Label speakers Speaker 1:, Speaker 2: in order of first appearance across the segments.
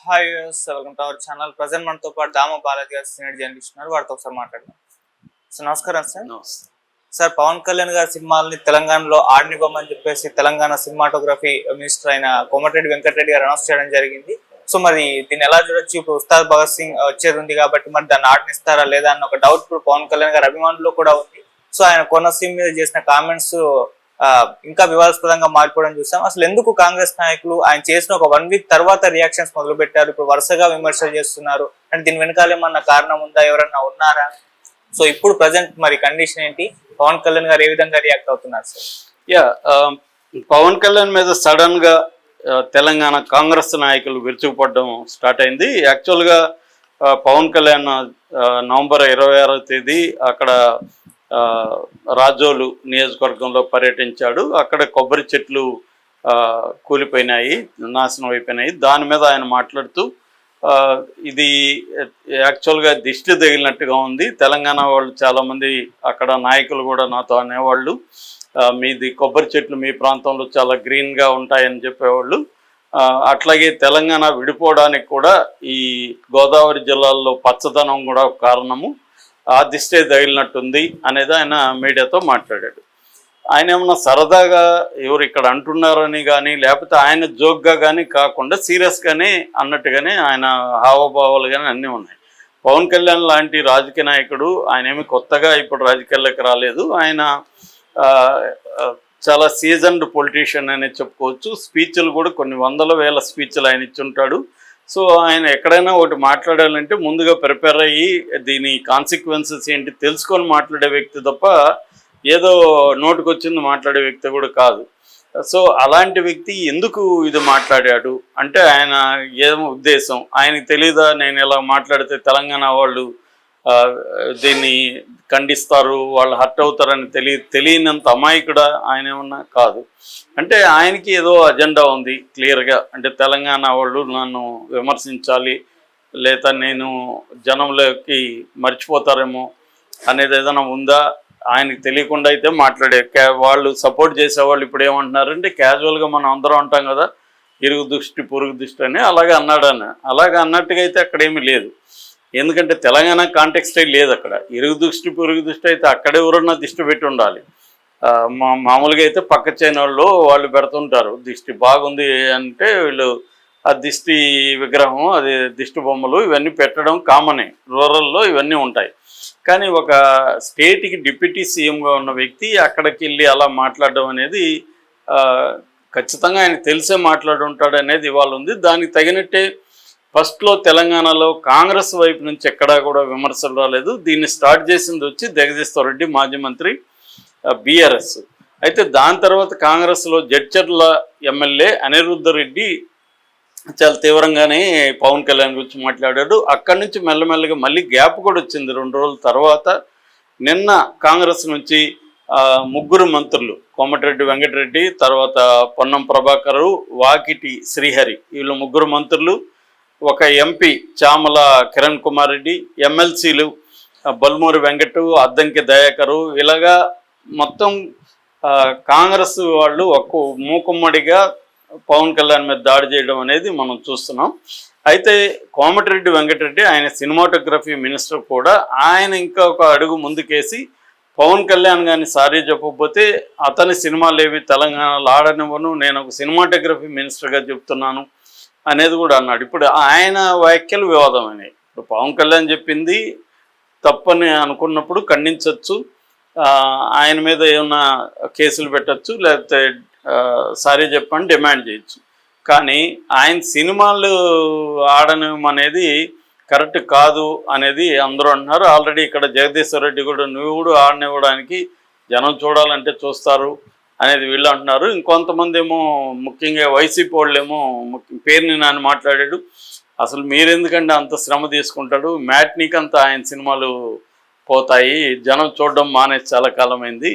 Speaker 1: Hi welcome to our channel. Present మనతో పాటు దామ బాలాజీ గారు సీనియర్ జర్నలిస్ట్ ఉన్నారు. వారితో ఒకసారి మాట్లాడదాం. సార్ నమస్కారం సార్. సార్ పవన్ కళ్యాణ్ గారి సినిమాలని తెలంగాణలో ఆడనివ్వమని చెప్పేసి తెలంగాణ సినిమాటోగ్రఫీ మినిస్టర్ అయిన కోమటిరెడ్డి వెంకటరెడ్డి గారు అనౌన్స్ చేయడం జరిగింది. సో మరి దీన్ని ఎలా చూడొచ్చు? ఇప్పుడు ఉస్తాద్ భగత్ సింగ్ వచ్చేది ఉంది కాబట్టి మరి దాన్ని ఆడనిస్తారా లేదా అన్న ఒక డౌట్ ఇప్పుడు పవన్ కళ్యాణ్ గారి అభిమానుల్లో కూడా ఉంది. సో ఆయన కోనసీమ మీద చేసిన కామెంట్స్ ఇంకా వివాదాస్పదంగా మారిపోవడం చూసాం. అసలు ఎందుకు కాంగ్రెస్ నాయకులు ఆయన చేసిన ఒక 1 వీక్ తర్వాత రియాక్షన్స్ మొదలు పెట్టారు? ఇప్పుడు వరుసగా విమర్శలు చేస్తున్నారు. అంటే దీని వెనకాల ఏమన్నా కారణం ఉందా? ఎవరన్నా ఉన్నారా? సో ఇప్పుడు ప్రజెంట్ మరి కండిషన్ ఏంటి? పవన్ కళ్యాణ్ గారు ఏ విధంగా రియాక్ట్ అవుతున్నారు సార్?
Speaker 2: పవన్ కళ్యాణ్ మీద సడన్ గా తెలంగాణ కాంగ్రెస్ నాయకులు విరుచుకుపడడం స్టార్ట్ అయింది. యాక్చువల్గా పవన్ కళ్యాణ్ నవంబర్ 26వ తేదీ అక్కడ రాజోలు నియోజకవర్గంలో పర్యటించాడు. అక్కడ కొబ్బరి చెట్లు కూలిపోయినాయి, నాశనం అయిపోయినాయి. దాని మీద ఆయన మాట్లాడుతూ ఇది యాక్చువల్గా దిష్టి తగిలినట్టుగా ఉంది. తెలంగాణ వాళ్ళు చాలామంది అక్కడ నాయకులు కూడా నాతో అనేవాళ్ళు, మీది కొబ్బరి చెట్లు మీ ప్రాంతంలో చాలా గ్రీన్గా ఉంటాయని చెప్పేవాళ్ళు. అట్లాగే తెలంగాణ విడిపోవడానికి కూడా ఈ గోదావరి జిల్లాల్లో పచ్చదనం కూడా ఒక కారణము, ఆ దిష్టే తగిలినట్టుంది అనేది ఆయన మీడియాతో మాట్లాడాడు. ఆయన ఏమన్నా సరదాగా ఎవరు ఇక్కడ అంటున్నారని కానీ లేకపోతే ఆయన జోక్గా కానీ కాకుండా సీరియస్గానే అన్నట్టుగానే ఆయన హావభావాలు కానీ అన్నీ ఉన్నాయి. పవన్ కళ్యాణ్ లాంటి రాజకీయ నాయకుడు, ఆయన ఏమి కొత్తగా ఇప్పుడు రాజకీయాల్లోకి రాలేదు. ఆయన చాలా సీజన్డ్ పొలిటీషియన్ అనే చెప్పుకోవచ్చు. స్పీచ్లు కూడా కొన్ని వందల వేల స్పీచ్లు ఆయన ఇచ్చుంటాడు. సో ఆయన ఎక్కడైనా ఒకటి మాట్లాడాలంటే ముందుగా ప్రిపేర్ అయ్యి దీని కాన్సిక్వెన్సెస్ ఏంటి తెలుసుకొని మాట్లాడే వ్యక్తి తప్ప ఏదో నోటికొచ్చింది మాట్లాడే వ్యక్తి కూడా కాదు. సో అలాంటి వ్యక్తి ఎందుకు ఇది మాట్లాడాడు అంటే ఆయన ఏం ఉద్దేశం ఆయనకి తెలీదా? నేను ఇలా మాట్లాడితే తెలంగాణ వాళ్ళు దీన్ని ఖండిస్తారు, వాళ్ళు హర్ట్ అవుతారని తెలియనంత అమాయకుడా ఆయన ఏమన్నా? కాదు. అంటే ఆయనకి ఏదో అజెండా ఉంది క్లియర్గా. అంటే తెలంగాణ వాళ్ళు నన్ను విమర్శించాలి లేదా నేను జనంలోకి మర్చిపోతారేమో అనేది ఏదైనా ఉందా? ఆయనకి తెలియకుండా అయితే మాట్లాడే వాళ్ళు సపోర్ట్ చేసేవాళ్ళు ఇప్పుడు ఏమంటున్నారంటే క్యాజువల్గా మనం అందరం అంటాం కదా, ఇరుగు దృష్టి పొరుగు దృష్టి అని, అలాగే అన్నాడని. అలాగే అన్నట్టుగా అయితే అక్కడేమీ లేదు. ఎందుకంటే తెలంగాణ కాంటెక్స్టే లేదు అక్కడ. ఇరుగు దృష్టి పొరుగు దృష్టి అయితే అక్కడే ఎవరన్నా దిష్టి పెట్టి ఉండాలి. మామూలుగా అయితే పక్క చైనాల్లో వాళ్ళు పెడుతుంటారు దిష్టి బాగుంది అంటే వీళ్ళు ఆ దిష్టి విగ్రహం, అది దిష్టి బొమ్మలు ఇవన్నీ పెట్టడం కామనే, రూరల్లో ఇవన్నీ ఉంటాయి. కానీ ఒక స్టేట్కి డిప్యూటీ సీఎంగా ఉన్న వ్యక్తి అక్కడికి వెళ్ళి అలా మాట్లాడడం అనేది ఖచ్చితంగా ఆయన తెలిసే మాట్లాడుంటాడు అనేది ఇవాళ ఉంది. దానికి తగినట్టే ఫస్ట్లో తెలంగాణలో కాంగ్రెస్ వైపు నుంచి ఎక్కడా కూడా విమర్శలు రాలేదు. దీన్ని స్టార్ట్ చేసింది వచ్చి జగదీశ్వర్ రెడ్డి, మాజీ మంత్రి, బీఆర్ఎస్. అయితే దాని తర్వాత కాంగ్రెస్లో జడ్చర్ల ఎమ్మెల్యే అనిరుద్ధ రెడ్డి చాలా తీవ్రంగానే పవన్ కళ్యాణ్ గురించి మాట్లాడాడు. అక్కడి నుంచి మెల్లమెల్లగా మళ్ళీ గ్యాప్ కూడా వచ్చింది 2 రోజుల తర్వాత. నిన్న కాంగ్రెస్ నుంచి 3 మంత్రులు, కోమటిరెడ్డి వెంకటరెడ్డి, తర్వాత పొన్నం ప్రభాకరు, వాకిటి శ్రీహరి, వీళ్ళు 3 మంత్రులు, ఒక ఎంపీ చామల కిరణ్ కుమార్ రెడ్డి, ఎమ్మెల్సీలు బల్మూరి వెంకటు, అద్దంకి దయాకరు, ఇలాగా మొత్తం కాంగ్రెస్ వాళ్ళు ఒక్క మూకుమ్మడిగా పవన్ కళ్యాణ్ మీద దాడి చేయడం అనేది మనం చూస్తున్నాం. అయితే కోమటిరెడ్డి వెంకటరెడ్డి ఆయన సినిమాటోగ్రఫీ మినిస్టర్ కూడా ఆయన ఇంకా ఒక అడుగు ముందుకేసి పవన్ కళ్యాణ్ గారిని సారీ చెప్పకపోతే అతని సినిమాలు ఏవి తెలంగాణలో ఆడనివ్వను, నేను ఒక సినిమాటోగ్రఫీ మినిస్టర్గా చెప్తున్నాను అనేది కూడా అన్నాడు. ఇప్పుడు ఆయన వ్యాఖ్యలు వివాదమైనవి. ఇప్పుడు పవన్ కళ్యాణ్ చెప్పింది తప్పని అనుకున్నప్పుడు ఖండించవచ్చు, ఆయన మీద ఏమన్నా కేసులు పెట్టచ్చు, లేకపోతే సారీ చెప్పని డిమాండ్ చేయొచ్చు. కానీ ఆయన సినిమాలు ఆడనేది కరెక్ట్ కాదు అనేది అందరూ అంటున్నారు. ఆల్రెడీ ఇక్కడ జగదీశ్వర్ రెడ్డి కూడా నువ్వు కూడా ఆడనివ్వడానికి జనం చూడాలంటే చూస్తారు అనేది వీళ్ళు అంటున్నారు. ఇంకొంతమంది ఏమో ముఖ్యంగా వైసీపీ వాళ్ళేమో పేరుని నాని మాట్లాడాడు. అసలు మీరెందుకంటే అంత శ్రమ తీసుకుంటాడు, మ్యాట్నీకంతా ఆయన సినిమాలు పోతాయి, జనం చూడడం మానేసి చాలా కాలమైంది,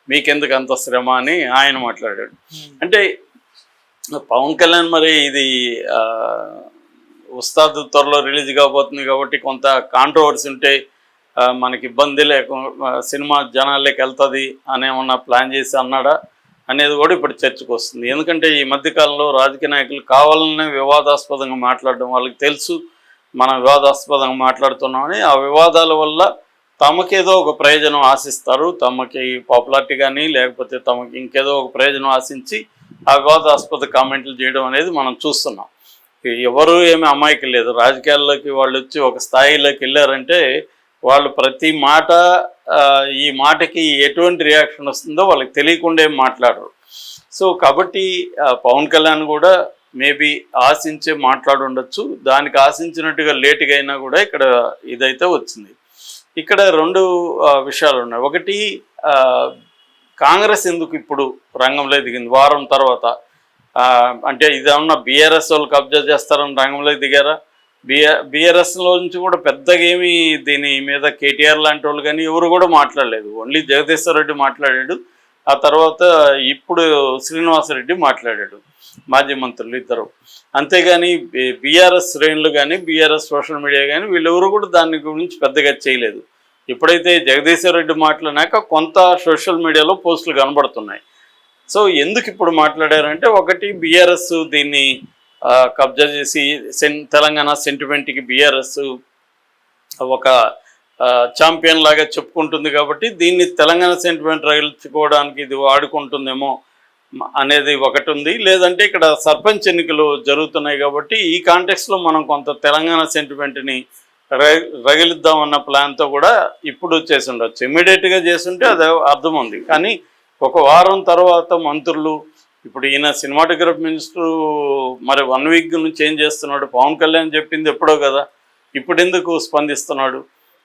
Speaker 2: మీకెందుకు అంత శ్రమ అని ఆయన మాట్లాడాడు. అంటే పవన్ కళ్యాణ్ మరి ఇది ఉస్తాద్ త్వరలో రిలీజ్ కాబోతుంది కాబట్టి కొంత కాంట్రవర్సీ ఉంటే మనకి ఇబ్బంది లేకుండా సినిమా జనాల్లోకి వెళ్తుంది అని ఏమన్నా ప్లాన్ చేసి అన్నాడా? అనేది కూడా ఇప్పుడు చర్చకు వస్తుంది. ఎందుకంటే ఈ మధ్యకాలంలో రాజకీయ నాయకులు కావాలనే వివాదాస్పదంగా మాట్లాడడం, వాళ్ళకి తెలుసు మనం వివాదాస్పదంగా మాట్లాడుతున్నామని, ఆ వివాదాల వల్ల తమకేదో ఒక ప్రయోజనం ఆశిస్తారు, తమకి పాపులారిటీ కానీ లేకపోతే తమకి ఇంకేదో ఒక ప్రయోజనం ఆశించి ఆ వివాదాస్పద కామెంట్లు చేయడం అనేది మనం చూస్తున్నాం. ఎవరు ఏమి అమాయకులు లేదు. రాజకీయాల్లోకి వాళ్ళు వచ్చి ఒక స్థాయిలోకి వెళ్ళారంటే వాళ్ళు ప్రతి మాట ఈ మాటకి ఎటువంటి రియాక్షన్ వస్తుందో వాళ్ళకి తెలియకుండా ఏం మాట్లాడరు. సో కాబట్టి పవన్ కళ్యాణ్ కూడా మేబీ ఆశించే మాట్లాడుండొచ్చు. దానికి ఆశించినట్టుగా లేటుగా అయినా కూడా ఇక్కడ ఇదైతే వచ్చింది. ఇక్కడ రెండు విషయాలు ఉన్నాయి. ఒకటి, కాంగ్రెస్ ఎందుకు ఇప్పుడు రంగంలో దిగింది వారం తర్వాత? అంటే ఇదేమన్నా బీఆర్ఎస్ వాళ్ళు కబ్జా చేస్తారని రంగంలోకి దిగారా? బీఆర్ఎస్లో నుంచి కూడా పెద్దగా ఏమీ దీని మీద కేటీఆర్ లాంటి వాళ్ళు కానీ ఎవరు కూడా మాట్లాడలేదు. ఓన్లీ జగదీశ్వర్ రెడ్డి మాట్లాడాడు. ఆ తర్వాత ఇప్పుడు శ్రీనివాసరెడ్డి మాట్లాడాడు, మాజీ మంత్రులు ఇద్దరు. అంతేగాని బీఆర్ఎస్ శ్రేణులు కానీ బీఆర్ఎస్ సోషల్ మీడియా కానీ వీళ్ళెవరు కూడా దాని గురించి పెద్దగా చేయలేదు. ఎప్పుడైతే జగదీశ్వర్ రెడ్డి మాట్లాడినాక కొంత సోషల్ మీడియాలో పోస్టులు కనబడుతున్నాయి. సో ఎందుకు ఇప్పుడు మాట్లాడారంటే, ఒకటి బీఆర్ఎస్ దీన్ని కబ్జా చేసి తెలంగాణ సెంటిమెంట్కి బీఆర్ఎస్ ఒక ఛాంపియన్ లాగా చెప్పుకుంటుంది కాబట్టి దీన్ని తెలంగాణ సెంటిమెంట్ రగిల్చుకోవడానికి ఇది వాడుకుంటుందేమో అనేది ఒకటి ఉంది. లేదంటే ఇక్కడ సర్పంచ్ ఎన్నికలు జరుగుతున్నాయి కాబట్టి ఈ కాంటెక్స్లో మనం కొంత తెలంగాణ సెంటిమెంట్ని రగిలిద్దామన్న ప్లాన్తో కూడా ఇప్పుడు చేసి ఉండొచ్చు. ఇమ్మీడియట్గా చేస్తుంటే అది అర్థం ఉంది. కానీ ఒక వారం తర్వాత మంత్రులు, ఇప్పుడు ఈయన సినిమాటోగ్రఫీ మినిస్టర్ మరి 1 వీక్ నుంచి ఏం చేస్తున్నాడు? పవన్ కళ్యాణ్ చెప్పింది ఎప్పుడో కదా, ఇప్పుడు ఎందుకు స్పందిస్తున్నాడు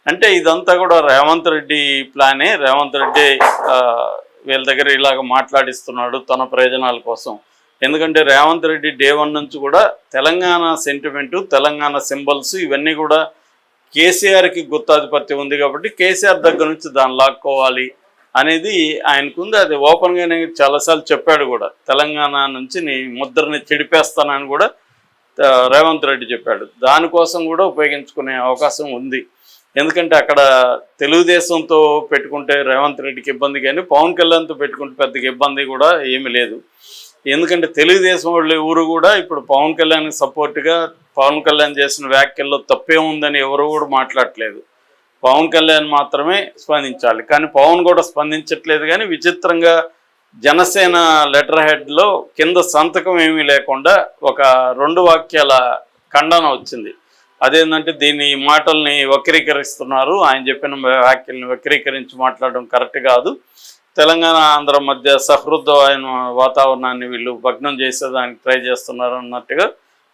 Speaker 2: అంటే ఇదంతా కూడా రేవంత్ రెడ్డి ప్లానే. రేవంత్ రెడ్డి వీళ్ళ దగ్గర ఇలాగ మాట్లాడిస్తున్నాడు తన ప్రయోజనాల కోసం. ఎందుకంటే రేవంత్ రెడ్డి డే 1 నుంచి కూడా తెలంగాణ సెంటిమెంటు, తెలంగాణ సింబల్స్ ఇవన్నీ కూడా కేసీఆర్కి గుత్తాధిపత్యం ఉంది కాబట్టి కేసీఆర్ దగ్గర నుంచి దాన్ని లాక్కోవాలి అనేది ఆయనకుంది. అది ఓపెన్గానే చాలాసార్లు చెప్పాడు కూడా, తెలంగాణ నుంచి నీ ముద్రని చెడిపేస్తానని కూడా రేవంత్ రెడ్డి చెప్పాడు. దానికోసం కూడా ఉపయోగించుకునే అవకాశం ఉంది. ఎందుకంటే అక్కడ తెలుగుదేశంతో పెట్టుకుంటే రేవంత్ రెడ్డికి ఇబ్బంది, కానీ పవన్ కళ్యాణ్తో పెట్టుకుంటే పెద్దగా ఇబ్బంది కూడా ఏమీ లేదు. ఎందుకంటే తెలుగుదేశం వాళ్ళు ఎవరు కూడా ఇప్పుడు పవన్ కళ్యాణ్కి సపోర్ట్గా పవన్ కళ్యాణ్ చేసిన వ్యాఖ్యల్లో తప్పే ఉందని ఎవరు కూడా మాట్లాడట్లేదు. పవన్ కళ్యాణ్ మాత్రమే స్పందించాలి, కానీ పవన్ కూడా స్పందించట్లేదు. కానీ విచిత్రంగా జనసేన లెటర్ హెడ్లో కింద సంతకం ఏమీ లేకుండా ఒక 2 వాక్యాల ఖండన వచ్చింది. అదేంటంటే దీన్ని మాటల్ని వక్రీకరిస్తున్నారు, ఆయన చెప్పిన వ్యాఖ్యల్ని వక్రీకరించి మాట్లాడడం కరెక్ట్ కాదు, తెలంగాణ ఆంధ్ర మధ్య సహృదయమైన వాతావరణాన్ని వీళ్ళు భగ్నం చేసేదానికి ట్రై చేస్తున్నారు అన్నట్టుగా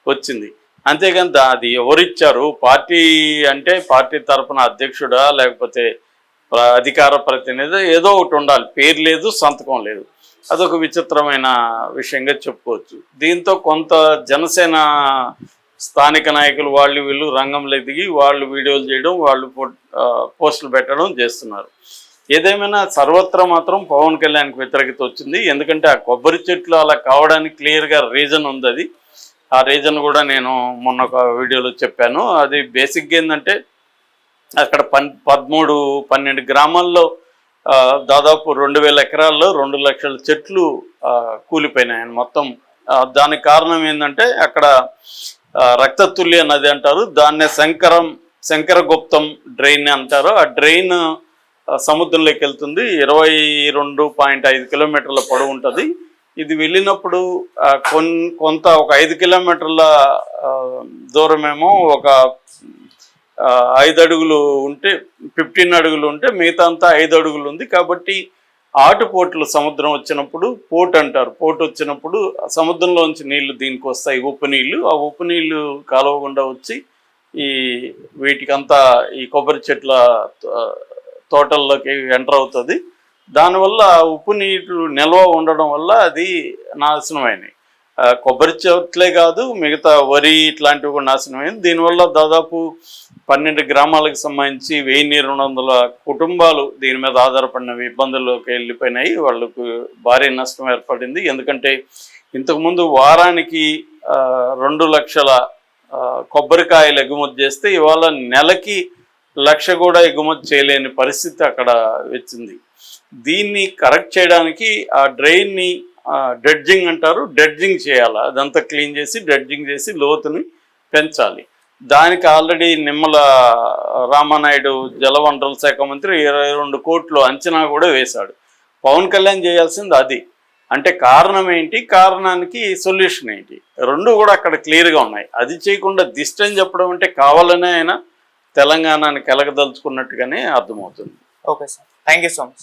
Speaker 2: వచ్చింది. అంతేగాని అది ఎవరిచ్చారు? పార్టీ అంటే పార్టీ తరఫున అధ్యక్షుడా లేకపోతే అధికార ప్రతినిధి ఏదో ఒకటి ఉండాలి, పేరు లేదు, సంతకం లేదు. అదొక విచిత్రమైన విషయంగా చెప్పుకోవచ్చు. దీంతో కొంత జనసేన స్థానిక నాయకులు వాళ్ళు వీళ్ళు రంగంలో దిగి వాళ్ళు వీడియోలు చేయడం, వాళ్ళు పోస్టులు పెట్టడం చేస్తున్నారు. ఏదేమైనా సర్వత్రా మాత్రం పవన్ కళ్యాణ్కి వ్యతిరేకత వచ్చింది. ఎందుకంటే ఆ కొబ్బరి చెట్లు అలా కావడానికి క్లియర్గా రీజన్ ఉంది. అది ఆ రీజన్ కూడా నేను మొన్న ఒక వీడియోలో చెప్పాను. అది బేసిక్గా ఏంటంటే అక్కడ 13-12 గ్రామాల్లో దాదాపు 2000 ఎకరాల్లో 2 లక్షల చెట్లు కూలిపోయినాయని మొత్తం. దానికి కారణం ఏంటంటే అక్కడ రక్తతుల్య నది అంటారు, దాన్నే శంకరగుప్తం డ్రైన్ అంటారు. ఆ డ్రైన్ సముద్రంలోకి వెళ్తుంది. 22.5 కిలోమీటర్ల పొడవు ఉంటుంది. ఇది వెళ్ళినప్పుడు కొంత ఒక 5 కిలోమీటర్ల దూరమేమో ఒక 5 అడుగులు ఉంటే 15 అడుగులు ఉంటే మిగతా అంతా 5 అడుగులు ఉంది. కాబట్టి ఆటుపోట్లు సముద్రం వచ్చినప్పుడు పోటు అంటారు. పోటు వచ్చినప్పుడు సముద్రంలోంచి నీళ్లు దీనికి వస్తాయి, ఉప్పు నీళ్లు. ఆ ఉప్పు నీళ్లు కాలువకుండా వచ్చి వీటికంతా ఈ కొబ్బరి చెట్ల తోటల్లోకి ఎంటర్ అవుతుంది. దానివల్ల ఉప్పు నీరు నిల్వ ఉండడం వల్ల అది నాశనమైనవి. కొబ్బరి చెట్లే కాదు మిగతా వరి ఇట్లాంటివి కూడా నాశనమైంది. దీనివల్ల దాదాపు 12 గ్రామాలకు సంబంధించి 1200 కుటుంబాలు దీని మీద ఆధారపడినవి ఇబ్బందుల్లోకి వెళ్ళిపోయినాయి. వాళ్ళకు భారీ నష్టం ఏర్పడింది. ఎందుకంటే ఇంతకుముందు వారానికి 2 లక్షల కొబ్బరికాయలు ఎగుమతి చేస్తే ఇవాళ నెలకి 1,00,000 కూడా ఎగుమతి చేయలేని పరిస్థితి అక్కడ వచ్చింది. దీన్ని కరెక్ట్ చేయడానికి ఆ డ్రైన్ని డ్రెడ్జింగ్ అంటారు, డ్రెడ్జింగ్ చేయాలి. అదంతా క్లీన్ చేసి డ్రెడ్జింగ్ చేసి లోతుని పెంచాలి. దానికి ఆల్రెడీ నిమ్మల రామానాయుడు జలవనరుల శాఖ మంత్రి 22 కోట్లు అంచనా కూడా వేశాడు. పవన్ కళ్యాణ్ చేయాల్సింది అది. అంటే కారణం ఏంటి, కారణానికి సొల్యూషన్ ఏంటి, రెండు కూడా అక్కడ క్లియర్గా ఉన్నాయి. అది చేయకుండా దిష్టి అని చెప్పడం అంటే కావాలనే ఆయన తెలంగాణని కలగదలుచుకున్నట్టుగానే అర్థమవుతుంది.
Speaker 1: Okay sir, thank you so much.